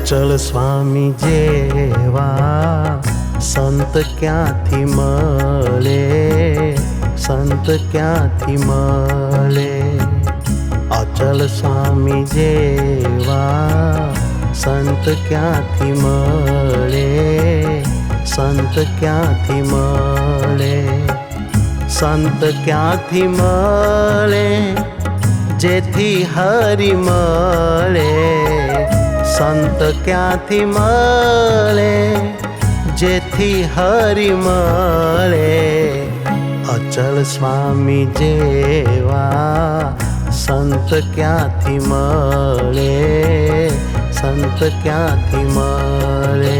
અચલ સ્વામી જેવા સંત ક્યાંથી મળે, સંત ક્યાંથી મળે। અચલ સ્વામી જેવા સંત ક્યાંથી મળે, સંત ક્યાંથી મળે। સંત ક્યાંથી મળે જેથી હરિ મળે, સંત ક્યાંથી મળે જેથી હરિ મળે। અચલ સ્વામી જેવા સંત ક્યાંથી મળે, સંત ક્યાંથી મળે।